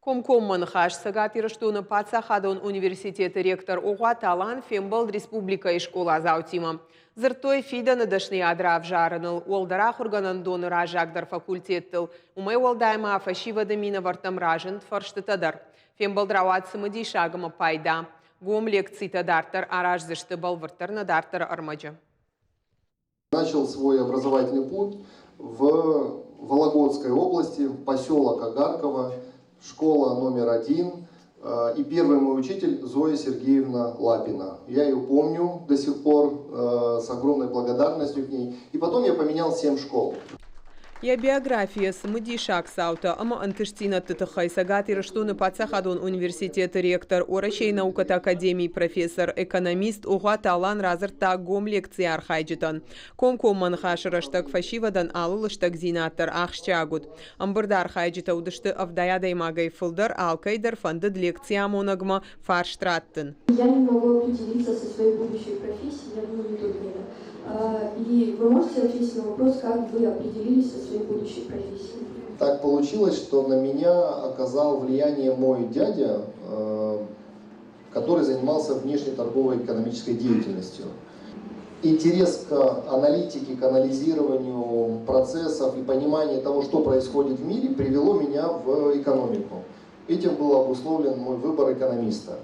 Комкомман хаш сагат ирыштуны Пацахадон университеты ректор Оға Талан Фембал республика школа заутима. Зыртой фиданы дышны адрав жарыныл, олдара хурганан доны ражагдар факультеттыл. Умай олдайма фашивады мина вартам ражын тфарштытадар. Фембал драватсымы дейшагыма пайда. Гом лекций тадартар аражзышты балвыртар надартар армаджа. Начал свой образовательный путь в Вологодской области, поселок Агарково, школа номер 1. И первый мой учитель Зоя Сергеевна Лапина. Я ее помню до сих пор с огромной благодарностью к ней. И потом я поменял 7 школ. Я биография смыди шаг саута, ама антыштина тытыхай сагат ирыштуны Пацахадон университеты ректор, орачей науката академии профессор, экономист, Оға Талан разырта гом лекции архайджитан. Комкомман хашырыштак фашивадан алылыштак зинаттар ахшчагут. Амбырда архайджита удышты авдаядай магай фылдар алкайдар фандыд лекция монагма фарштраттын. Я не могу определиться со своей будущей профессией, я в Мониторе. И вы можете ответить на вопрос, как вы определились со своей будущей профессией? Так получилось, что на меня оказал влияние мой дядя, который занимался внешней торговой экономической деятельностью. Интерес к аналитике, к анализированию процессов и понимание того, что происходит в мире, привело меня в экономику. Этим был обусловлен мой выбор экономиста.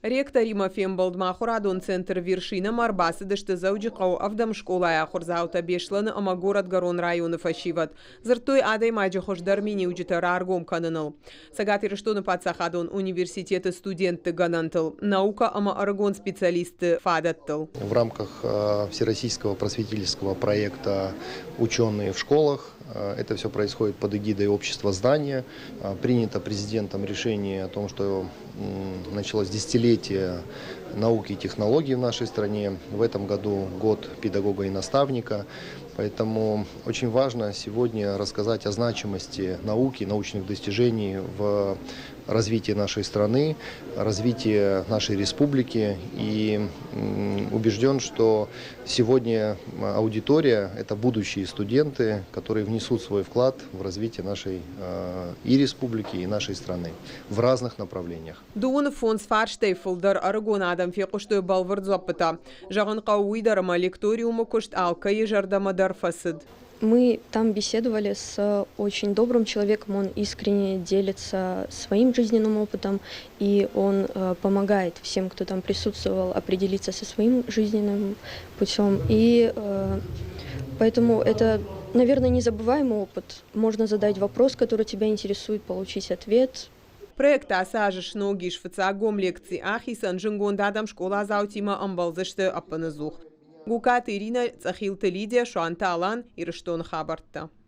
Ректор Рима Фембалд Махурадон центр вершина Марбасы дышты заудикау авдам школая хурзаута бешланы ама город Гарон районы фашиват. Зыртой адай маджи хождар мини уджитара аргом каныныл. Сагат ирыштуны Пацахадон университеты студенты ганантыл. Наука ама аргон специалисты фадаттыл. В рамках всероссийского просветительского проекта «Ученые в школах» это все происходит под эгидой общества здания. Принято президентом решение о том, что началось десятилетие науки и технологий в нашей стране. В этом году год педагога и наставника. Поэтому очень важно сегодня рассказать о значимости науки, научных достижений в развитии нашей страны, развитии нашей республики. И убежден, что сегодня аудитория – это будущие студенты, которые внесут свой вклад в развитие нашей и республики, и нашей страны в разных направлениях. Дуун фон Сфарштейфлдер аргон адам фекуштой балвард зопыта. Жаган кауидарама лекториуму кушт алка и жардамадар фасид. Мы там беседовали с очень добрым человеком, он искренне делится своим жизненным опытом, и он помогает всем, кто там присутствовал, определиться со своим жизненным путем. И поэтому это, наверное, незабываемый опыт. Можно задать вопрос, который тебя интересует, получить ответ. Проект асажыш ногиш фацагом лекции ахисан жингондадам школа заутима амбалзышты апанызух. Гукат Ирина Цахилты Лидия Шуанталан Ирыштон Хабарта.